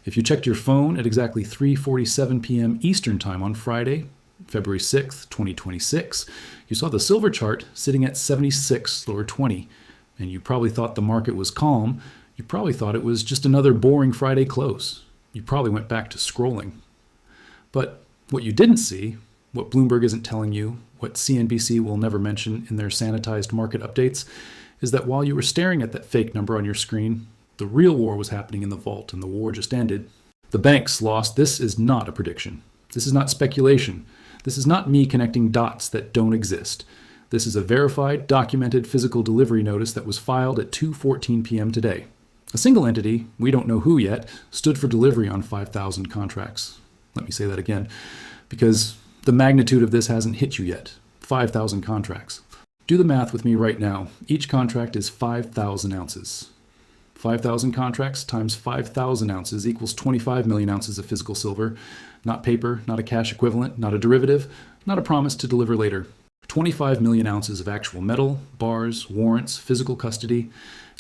If you checked your phone at exactly 3:47 p.m. Eastern Time on Friday, February 6th, 2026, you saw the silver chart sitting at 76.20, and you probably thought the market was calm. You probably thought it was just another boring Friday close. You probably went back to scrolling. But what you didn't see, what Bloomberg isn't telling you, what CNBC will never mention in their sanitized market updates, is that while you were staring at that fake number on your screen, the real war was happening in the vault, and the war just ended. The banks lost. This is not a prediction. This is not speculation. This is not me connecting dots that don't exist. This is a verified, documented physical delivery notice that was filed at 2:14 p.m. today. A single entity, we don't know who yet, stood for delivery on 5,000 contracts. Let me say that again, because the magnitude of this hasn't hit you yet. 5,000 contracts. Do the math with me right now. Each contract is 5,000 ounces. 5,000 contracts times 5,000 ounces equals 25 million ounces of physical silver. Not paper, not a cash equivalent, not a derivative, not a promise to deliver later. 25 million ounces of actual metal, bars, warrants, physical custody,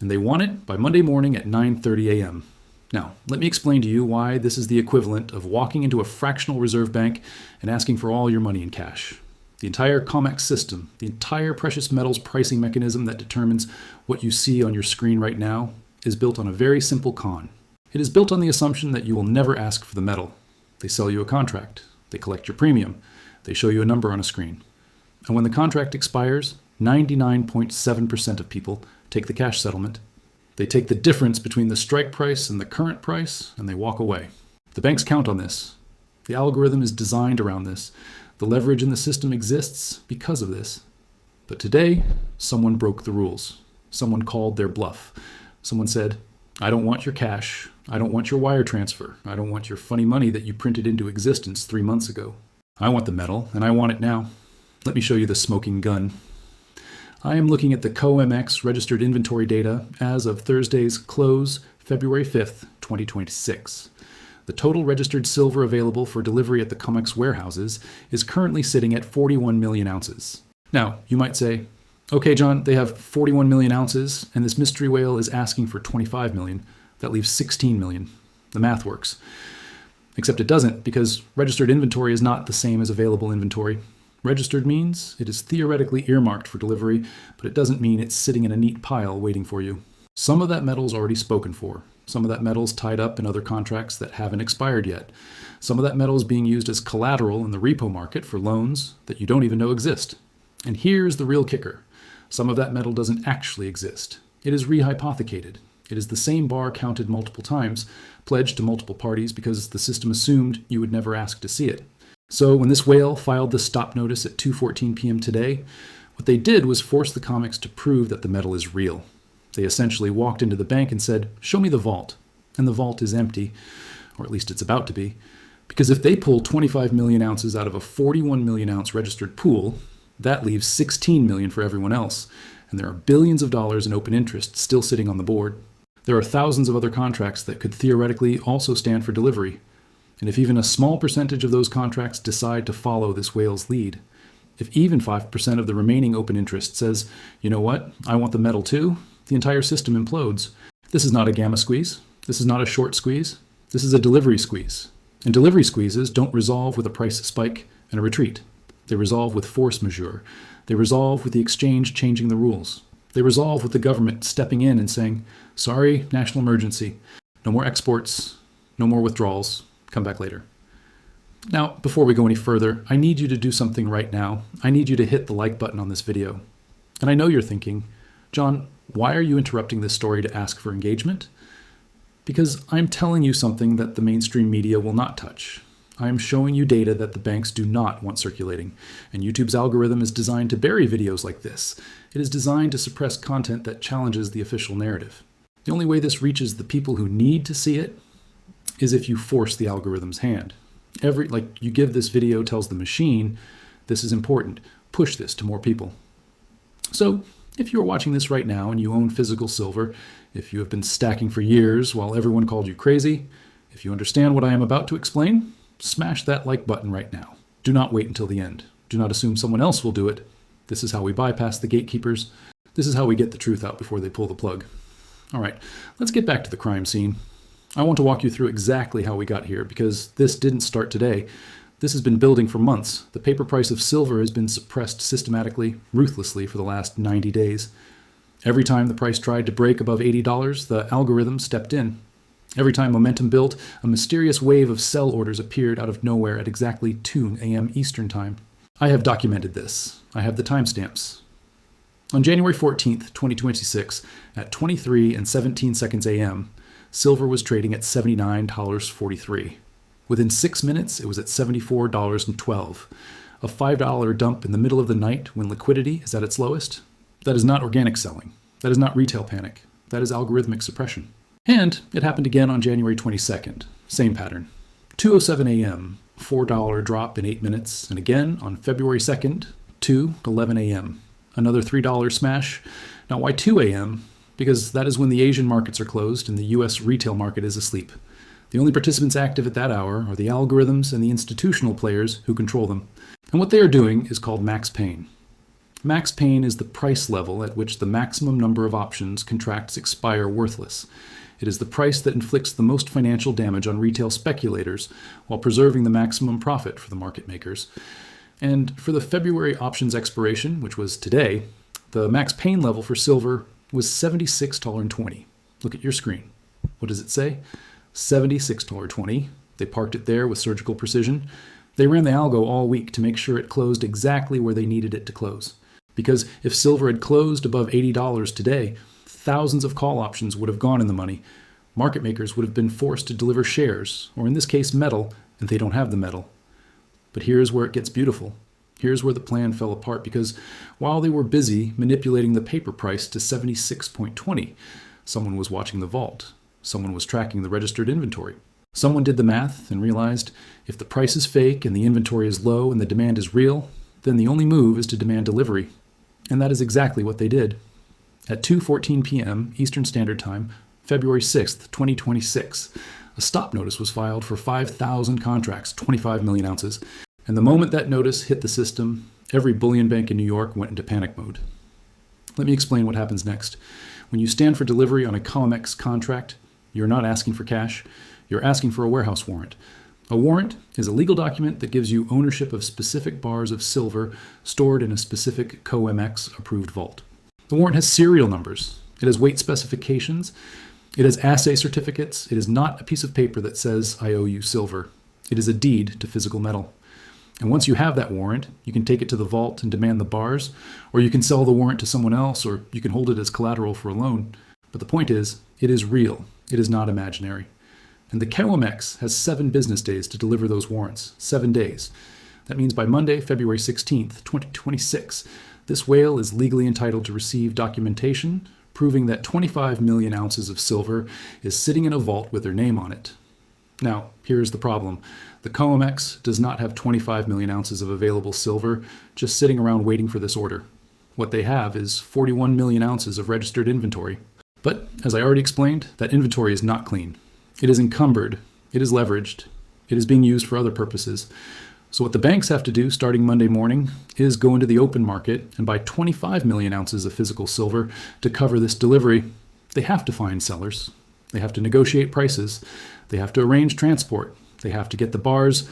and they want it by Monday morning at 9:30 a.m. Now, let me explain to you why this is the equivalent of walking into a fractional reserve bank and asking for all your money in cash. The entire COMEX system, the entire precious metals pricing mechanism that determines what you see on your screen right now, is built on a very simple con. It is built on the assumption that you will never ask for the metal. They sell you a contract. They collect your premium. They show you a number on a screen. And when the contract expires, 99.7% of people take the cash settlement. They take the difference between the strike price and the current price, and they walk away. The banks count on this. The algorithm is designed around this. The leverage in the system exists because of this. But today, someone broke the rules. Someone called their bluff. Someone said, I don't want your cash. I don't want your wire transfer. I don't want your funny money that you printed into existence 3 months ago. I want the metal, and I want it now. Let me show you the smoking gun. I am looking at the COMEX registered inventory data as of Thursday's close, February 5th, 2026. The total registered silver available for delivery at the COMEX warehouses is currently sitting at 41 million ounces. Now, you might say, okay, John, they have 41 million ounces, and this mystery whale is asking for 25 million. That leaves 16 million. The math works. Except it doesn't, because registered inventory is not the same as available inventory. Registered means it is theoretically earmarked for delivery, but it doesn't mean it's sitting in a neat pile waiting for you. Some of that metal is already spoken for. Some of that metal is tied up in other contracts that haven't expired yet. Some of that metal is being used as collateral in the repo market for loans that you don't even know exist. And here's the real kicker. Some of that metal doesn't actually exist. It is rehypothecated. It is the same bar counted multiple times, pledged to multiple parties because the system assumed you would never ask to see it. So when this whale filed the stop notice at 2:14 p.m. today, what they did was force the COMEX to prove that the metal is real. They essentially walked into the bank and said, show me the vault. And the vault is empty, or at least it's about to be. Because if they pull 25 million ounces out of a 41 million ounce registered pool, that leaves 16 million for everyone else. And there are billions of dollars in open interest still sitting on the board. There are thousands of other contracts that could theoretically also stand for delivery. And if even a small percentage of those contracts decide to follow this whale's lead, if even 5% of the remaining open interest says, you know what, I want the metal too, the entire system implodes. This is not a gamma squeeze. This is not a short squeeze. This is a delivery squeeze. And delivery squeezes don't resolve with a price spike and a retreat. They resolve with force majeure. They resolve with the exchange changing the rules. They resolve with the government stepping in and saying, sorry, national emergency. No more exports. No more withdrawals. Come back later. Now, before we go any further, I need you to do something right now. I need you to hit the like button on this video. And I know you're thinking, John, why are you interrupting this story to ask for engagement? Because I'm telling you something that the mainstream media will not touch. I am showing you data that the banks do not want circulating, and YouTube's algorithm is designed to bury videos like this. It is designed to suppress content that challenges the official narrative. The only way this reaches the people who need to see it is if you force the algorithm's hand. You give this video tells the machine, this is important, push this to more people. So, if you are watching this right now and you own physical silver, if you have been stacking for years while everyone called you crazy, if you understand what I am about to explain, smash that like button right now. Do not wait until the end. Do not assume someone else will do it. This is how we bypass the gatekeepers. This is how we get the truth out before they pull the plug. All right, let's get back to the crime scene. I want to walk you through exactly how we got here, because this didn't start today. This has been building for months. The paper price of silver has been suppressed systematically, ruthlessly for the last 90 days. Every time the price tried to break above $80, the algorithm stepped in. Every time momentum built, a mysterious wave of sell orders appeared out of nowhere at exactly 2 a.m. Eastern Time. I have documented this. I have the timestamps. On January 14th, 2026, at 23 and 17 seconds a.m., silver was trading at $79.43. Within 6 minutes, it was at $74.12. A $5 dump in the middle of the night when liquidity is at its lowest? That is not organic selling. That is not retail panic. That is algorithmic suppression. And it happened again on January 22nd. Same pattern. 2:07 a.m., $4 drop in 8 minutes, and again on February 2nd, 2:11 a.m. Another $3 smash. Now why 2 a.m.? Because that is when the Asian markets are closed and the US retail market is asleep. The only participants active at that hour are the algorithms and the institutional players who control them. And what they are doing is called max pain. Max pain is the price level at which the maximum number of options contracts expire worthless. It is the price that inflicts the most financial damage on retail speculators while preserving the maximum profit for the market makers. And for the February options expiration, which was today, the max pain level for silver was $76.20. Look at your screen. What does it say? $76.20. They parked it there with surgical precision. They ran the algo all week to make sure it closed exactly where they needed it to close. Because if silver had closed above $80 today, thousands of call options would have gone in the money. Market makers would have been forced to deliver shares, or in this case metal, and they don't have the metal. But here's where it gets beautiful. Here's where the plan fell apart, because while they were busy manipulating the paper price to 76.20, someone was watching the vault. Someone was tracking the registered inventory. Someone did the math and realized if the price is fake and the inventory is low and the demand is real, then the only move is to demand delivery. And that is exactly what they did. At 2:14 p.m. Eastern Standard Time, February 6th, 2026, a stop notice was filed for 5,000 contracts, 25 million ounces. And the moment that notice hit the system, every bullion bank in New York went into panic mode. Let me explain what happens next. When you stand for delivery on a COMEX contract, you're not asking for cash, you're asking for a warehouse warrant. A warrant is a legal document that gives you ownership of specific bars of silver stored in a specific COMEX approved vault. The warrant has serial numbers, it has weight specifications, it has assay certificates. It is not a piece of paper that says, I owe you silver. It is a deed to physical metal. And once you have that warrant, you can take it to the vault and demand the bars, or you can sell the warrant to someone else, or you can hold it as collateral for a loan. But the point is, it is real. It is not imaginary. And the COMEX has 7 business days to deliver those warrants. 7 days. That means by Monday, February 16th, 2026, this whale is legally entitled to receive documentation proving that 25 million ounces of silver is sitting in a vault with their name on it. Now, here's the problem. The COMEX does not have 25 million ounces of available silver just sitting around waiting for this order. What they have is 41 million ounces of registered inventory. But, as I already explained, that inventory is not clean. It is encumbered, it is leveraged, it is being used for other purposes. So what the banks have to do starting Monday morning is go into the open market and buy 25 million ounces of physical silver to cover this delivery. They have to find sellers. They have to negotiate prices. They have to arrange transport. They have to get the bars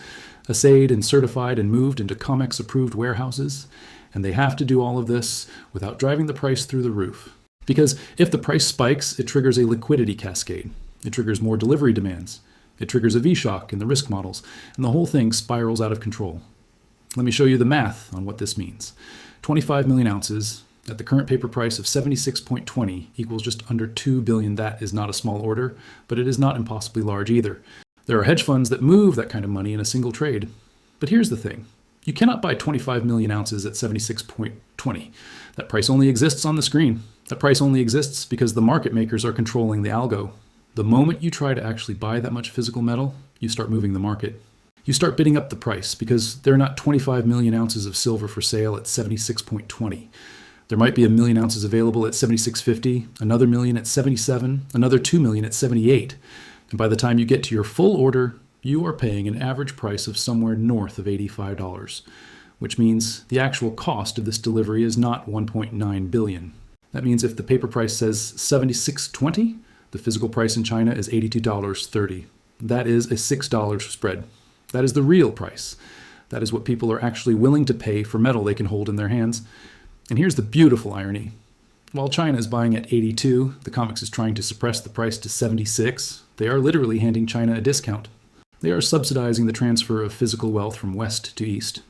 assayed and certified and moved into COMEX-approved warehouses. And they have to do all of this without driving the price through the roof. Because if the price spikes, it triggers a liquidity cascade. It triggers more delivery demands. It triggers a V-shock in the risk models, and the whole thing spirals out of control. Let me show you the math on what this means. 25 million ounces at the current paper price of 76.20 equals just under 2 billion. That is not a small order, but it is not impossibly large either. There are hedge funds that move that kind of money in a single trade. But here's the thing. You cannot buy 25 million ounces at 76.20. That price only exists on the screen. That price only exists because the market makers are controlling the algo. The moment you try to actually buy that much physical metal, you start moving the market. You start bidding up the price because there are not 25 million ounces of silver for sale at 76.20. There might be 1 million ounces available at 76.50, another million at 77, another 2 million at 78. And by the time you get to your full order, you are paying an average price of somewhere north of $85, which means the actual cost of this delivery is not 1.9 billion. That means if the paper price says 76.20, The physical price in China is $82.30. That is a $6 spread. That is the real price. That is what people are actually willing to pay for metal they can hold in their hands. And here's the beautiful irony. While China is buying at 82, the COMEX is trying to suppress the price to 76. They are literally handing China a discount. They are subsidizing the transfer of physical wealth from west to east.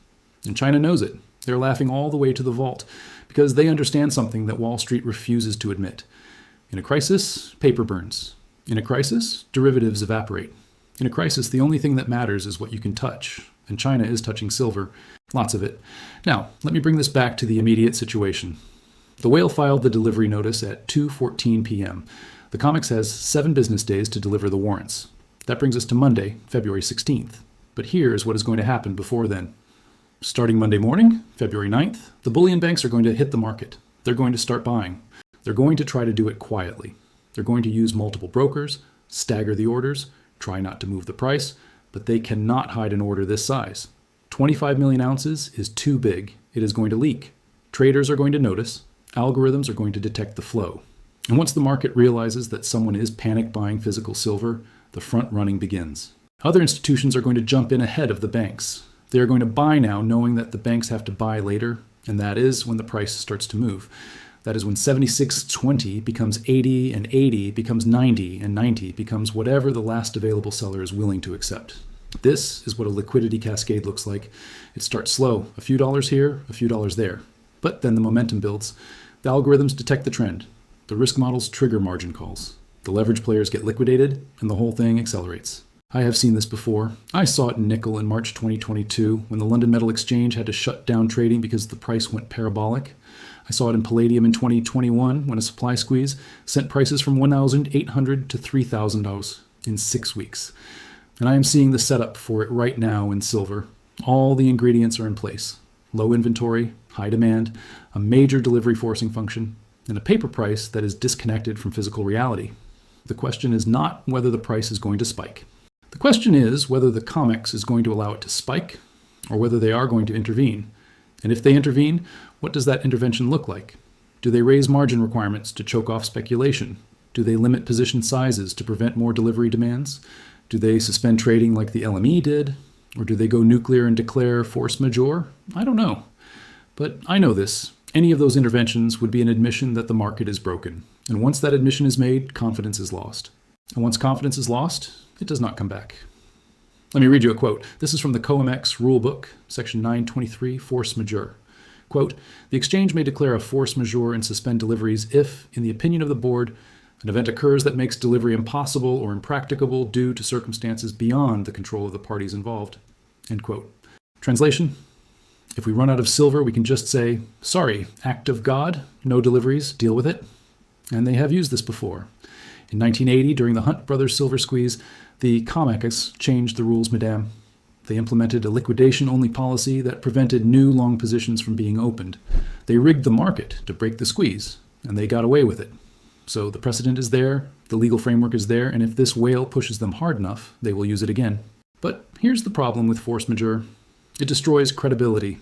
And China knows it. They're laughing all the way to the vault because they understand something that Wall Street refuses to admit. In a crisis, paper burns. In a crisis, derivatives evaporate. In a crisis, the only thing that matters is what you can touch. And China is touching silver. Lots of it. Now, let me bring this back to the immediate situation. The whale filed the delivery notice at 2:14 p.m. The COMEX has 7 business days to deliver the warrants. That brings us to Monday, February 16th. But here's what is going to happen before then. Starting Monday morning, February 9th, the bullion banks are going to hit the market. They're going to start buying. They're going to try to do it quietly. They're going to use multiple brokers, stagger the orders, try not to move the price, but they cannot hide an order this size. 25 million ounces is too big. It is going to leak. Traders are going to notice. Algorithms are going to detect the flow. And once the market realizes that someone is panic buying physical silver, the front running begins. Other institutions are going to jump in ahead of the banks. They are going to buy now knowing that the banks have to buy later, and that is when the price starts to move. That is when 76.20 becomes 80, and 80 becomes 90, and 90 becomes whatever the last available seller is willing to accept. This is what a liquidity cascade looks like. It starts slow, a few dollars here, a few dollars there. But then the momentum builds. The algorithms detect the trend. The risk models trigger margin calls. The leverage players get liquidated, and the whole thing accelerates. I have seen this before. I saw it in nickel in March 2022 when the London Metal Exchange had to shut down trading because the price went parabolic. I saw it in palladium in 2021 when a supply squeeze sent prices from $1,800 to $3,000 in 6 weeks. And I am seeing the setup for it right now in silver. All the ingredients are in place. Low inventory, high demand, a major delivery forcing function, and a paper price that is disconnected from physical reality. The question is not whether the price is going to spike. The question is whether the COMEX is going to allow it to spike or whether they are going to intervene. And if they intervene, what does that intervention look like? Do they raise margin requirements to choke off speculation? Do they limit position sizes to prevent more delivery demands? Do they suspend trading like the LME did? Or do they go nuclear and declare force majeure? I don't know. But I know this. Any of those interventions would be an admission that the market is broken. And once that admission is made, confidence is lost. And once confidence is lost, it does not come back. Let me read you a quote. This is from the COMEX rulebook, section 923, force majeure. Quote, "The exchange may declare a force majeure and suspend deliveries if, in the opinion of the board, an event occurs that makes delivery impossible or impracticable due to circumstances beyond the control of the parties involved." End quote. Translation, if we run out of silver, we can just say, sorry, act of God, no deliveries, deal with it. And they have used this before. In 1980, during the Hunt Brothers silver squeeze, the COMEX changed the rules, madame. They implemented a liquidation-only policy that prevented new long positions from being opened. They rigged the market to break the squeeze, and they got away with it. So the precedent is there, the legal framework is there, and if this whale pushes them hard enough, they will use it again. But here's the problem with force majeure. It destroys credibility.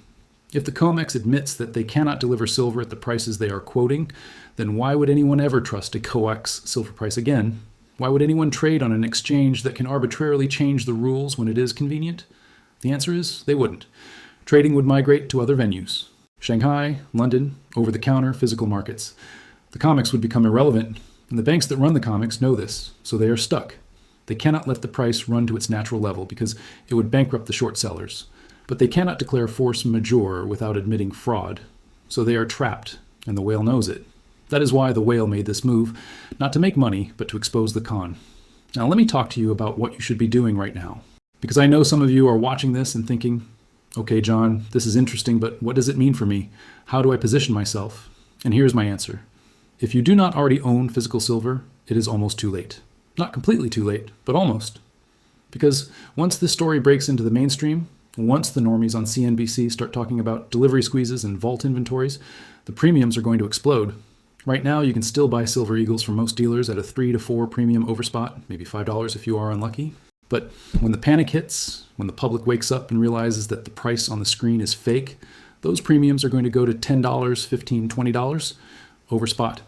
If the COMEX admits that they cannot deliver silver at the prices they are quoting, then why would anyone ever trust a COEX silver price again? Why would anyone trade on an exchange that can arbitrarily change the rules when it is convenient? The answer is they wouldn't. Trading would migrate to other venues. Shanghai, London, over-the-counter physical markets. The COMEX would become irrelevant, and the banks that run the COMEX know this, so they are stuck. They cannot let the price run to its natural level because it would bankrupt the short sellers. But they cannot declare force majeure without admitting fraud. So they are trapped, and the whale knows it. That is why the whale made this move, not to make money, but to expose the con. Now let me talk to you about what you should be doing right now. Because I know some of you are watching this and thinking, okay, John, this is interesting, but what does it mean for me? How do I position myself? And here's my answer. If you do not already own physical silver, it is almost too late. Not completely too late, but almost. Because once this story breaks into the mainstream, once the normies on CNBC start talking about delivery squeezes and vault inventories, the premiums are going to explode. Right now, you can still buy Silver Eagles from most dealers at a 3 to 4 premium overspot, maybe $5 if you are unlucky. But when the panic hits, when the public wakes up and realizes that the price on the screen is fake, those premiums are going to go to $10, $15, $20 overspot.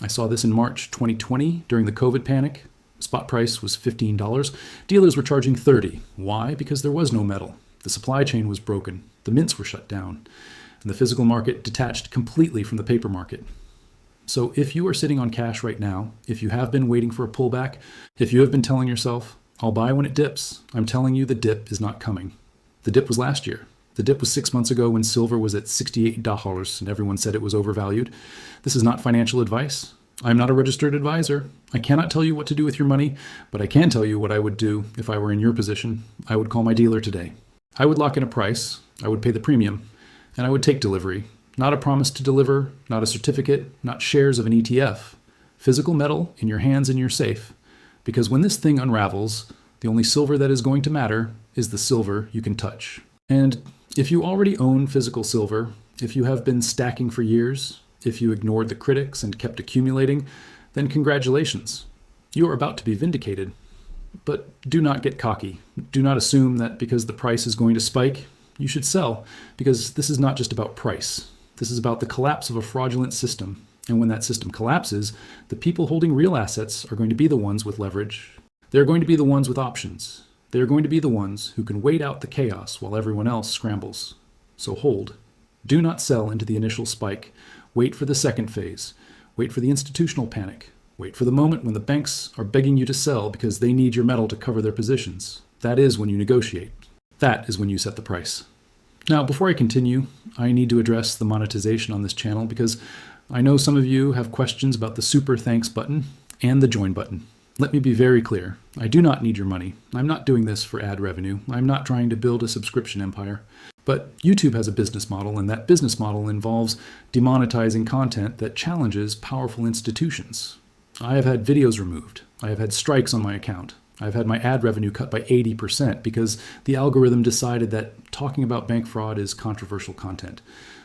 I saw this in March 2020 during the COVID panic. Spot price was $15. Dealers were charging $30. Why? Because there was no metal. The supply chain was broken. The mints were shut down. And the physical market detached completely from the paper market. So if you are sitting on cash right now, if you have been waiting for a pullback, if you have been telling yourself, I'll buy when it dips, I'm telling you the dip is not coming. The dip was last year. The dip was 6 months ago when silver was at $68 and everyone said it was overvalued. This is not financial advice. I'm not a registered advisor. I cannot tell you what to do with your money, but I can tell you what I would do if I were in your position. I would call my dealer today. I would lock in a price, I would pay the premium, and I would take delivery. Not a promise to deliver, not a certificate, not shares of an ETF. Physical metal in your hands in your safe. Because when this thing unravels, the only silver that is going to matter is the silver you can touch. And if you already own physical silver, if you have been stacking for years, if you ignored the critics and kept accumulating, then congratulations. You are about to be vindicated. But do not get cocky. Do not assume that because the price is going to spike, you should sell, because this is not just about price. This is about the collapse of a fraudulent system. And when that system collapses, the people holding real assets are going to be the ones with leverage. They're going to be the ones with options. They're going to be the ones who can wait out the chaos while everyone else scrambles. So hold. Do not sell into the initial spike. Wait for the second phase. Wait for the institutional panic. Wait for the moment when the banks are begging you to sell because they need your metal to cover their positions. That is when you negotiate. That is when you set the price. Now, before I continue, I need to address the monetization on this channel because I know some of you have questions about the super thanks button and the join button. Let me be very clear. I do not need your money. I'm not doing this for ad revenue. I'm not trying to build a subscription empire. But YouTube has a business model, and that business model involves demonetizing content that challenges powerful institutions. I have had videos removed. I have had strikes on my account. I've had my ad revenue cut by 80% because the algorithm decided that talking about bank fraud is controversial content.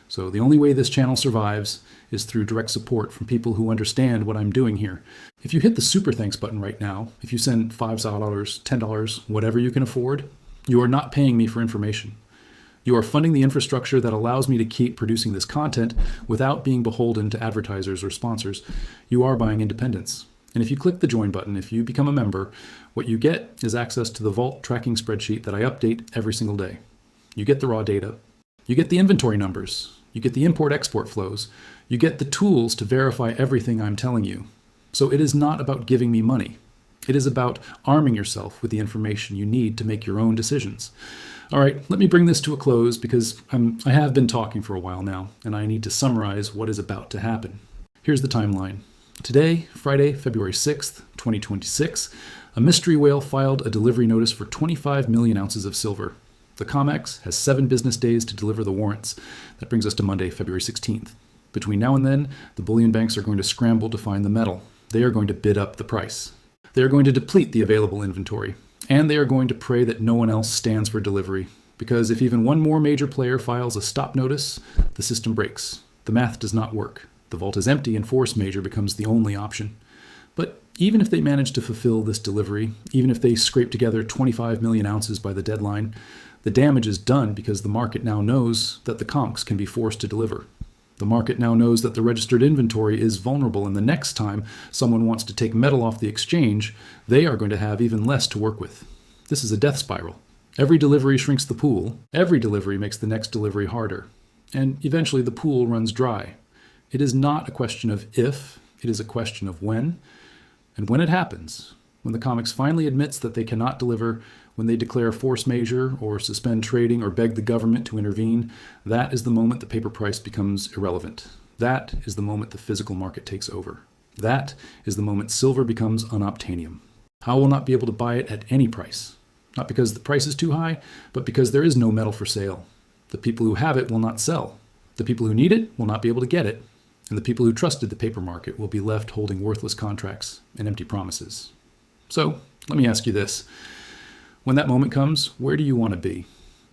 So the only way this channel survives is through direct support from people who understand what I'm doing here. If you hit the super thanks button right now, if you send $5, $10, whatever you can afford, you are not paying me for information. You are funding the infrastructure that allows me to keep producing this content without being beholden to advertisers or sponsors. You are buying independence. And if you click the join button, if you become a member, what you get is access to the vault tracking spreadsheet that I update every single day. You get the raw data. You get the inventory numbers. You get the import-export flows. You get the tools to verify everything I'm telling you. So it is not about giving me money. It is about arming yourself with the information you need to make your own decisions. All right, let me bring this to a close because I have been talking for a while now, and I need to summarize what is about to happen. Here's the timeline. Today, Friday, February 6th, 2026, a mystery whale filed a delivery notice for 25 million ounces of silver. The COMEX has 7 business days to deliver the warrants. That brings us to Monday, February 16th. Between now and then, the bullion banks are going to scramble to find the metal. They are going to bid up the price. They are going to deplete the available inventory. And they are going to pray that no one else stands for delivery. Because if even one more major player files a stop notice, the system breaks. The math does not work. The vault is empty and force major becomes the only option. But even if they manage to fulfill this delivery, even if they scrape together 25 million ounces by the deadline, the damage is done because the market now knows that the COMEX can be forced to deliver. The market now knows that the registered inventory is vulnerable, and the next time someone wants to take metal off the exchange, they are going to have even less to work with. This is a death spiral. Every delivery shrinks the pool. Every delivery makes the next delivery harder. And eventually the pool runs dry. It is not a question of if, it is a question of when. And when it happens, when the COMEX finally admits that they cannot deliver, when they declare force majeure or suspend trading or beg the government to intervene, that is the moment the paper price becomes irrelevant. That is the moment the physical market takes over. That is the moment silver becomes unobtainium. I will not be able to buy it at any price. Not because the price is too high, but because there is no metal for sale. The people who have it will not sell. The people who need it will not be able to get it. And the people who trusted the paper market will be left holding worthless contracts and empty promises. So, let me ask you this. When that moment comes, where do you want to be?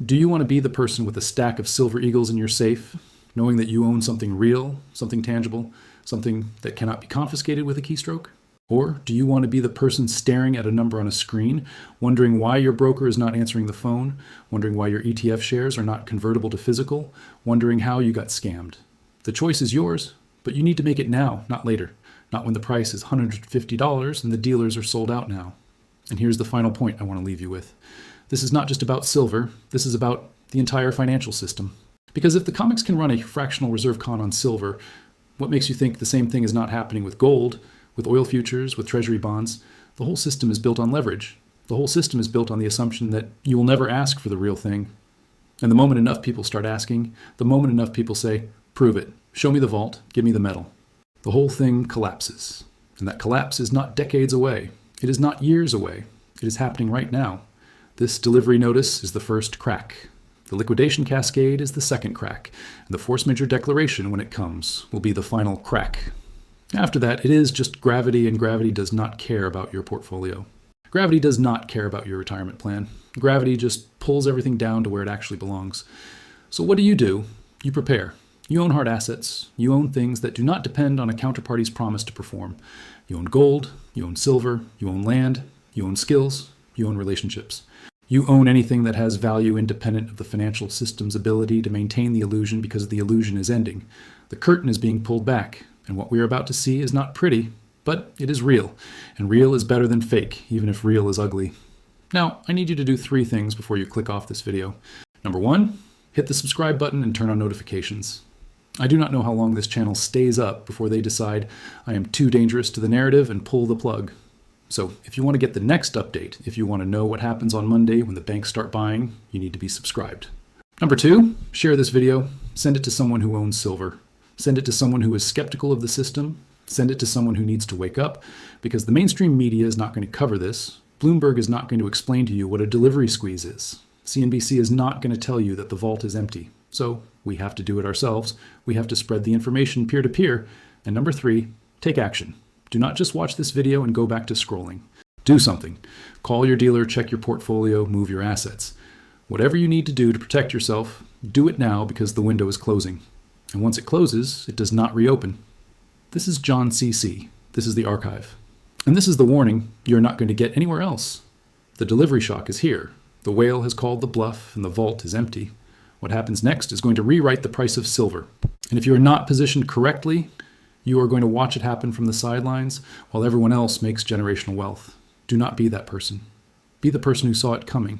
Do you want to be the person with a stack of silver eagles in your safe, knowing that you own something real, something tangible, something that cannot be confiscated with a keystroke? Or do you want to be the person staring at a number on a screen, wondering why your broker is not answering the phone, wondering why your ETF shares are not convertible to physical, wondering how you got scammed? The choice is yours, but you need to make it now, not later. Not when the price is $150 and the dealers are sold out now. And here's the final point I want to leave you with. This is not just about silver, this is about the entire financial system. Because if the COMEX can run a fractional reserve con on silver, what makes you think the same thing is not happening with gold, with oil futures, with treasury bonds? The whole system is built on leverage. The whole system is built on the assumption that you will never ask for the real thing. And the moment enough people start asking, the moment enough people say, prove it, show me the vault, give me the metal, the whole thing collapses. And that collapse is not decades away. It is not years away. It is happening right now. This delivery notice is the first crack. The liquidation cascade is the second crack. And the force majeure declaration, when it comes, will be the final crack. After that, it is just gravity, and gravity does not care about your portfolio. Gravity does not care about your retirement plan. Gravity just pulls everything down to where it actually belongs. So what do? You prepare. You own hard assets. You own things that do not depend on a counterparty's promise to perform. You own gold. You own silver. You own land. You own skills. You own relationships. You own anything that has value independent of the financial system's ability to maintain the illusion because the illusion is ending. The curtain is being pulled back, and what we are about to see is not pretty, but it is real. And real is better than fake, even if real is ugly. Now, I need you to do 3 things before you click off this video. Number 1, hit the subscribe button and turn on notifications. I do not know how long this channel stays up before they decide I am too dangerous to the narrative and pull the plug. So if you want to get the next update, if you want to know what happens on Monday when the banks start buying, you need to be subscribed. Number 2, share this video. Send it to someone who owns silver. Send it to someone who is skeptical of the system. Send it to someone who needs to wake up, because the mainstream media is not going to cover this. Bloomberg is not going to explain to you what a delivery squeeze is. CNBC is not going to tell you that the vault is empty. So we have to do it ourselves. We have to spread the information peer-to-peer. And number 3, take action. Do not just watch this video and go back to scrolling. Do something. Call your dealer, check your portfolio, move your assets. Whatever you need to do to protect yourself, do it now, because the window is closing. And once it closes, it does not reopen. This is John CC. This is the archive. And this is the warning you're not going to get anywhere else. The delivery shock is here. The whale has called the bluff and the vault is empty. What happens next is going to rewrite the price of silver. And if you are not positioned correctly, you are going to watch it happen from the sidelines while everyone else makes generational wealth. Do not be that person. Be the person who saw it coming.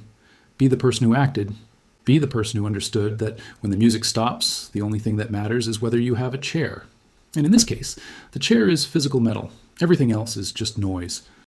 Be the person who acted. Be the person who understood that when the music stops, the only thing that matters is whether you have a chair. And in this case, the chair is physical metal. Everything else is just noise.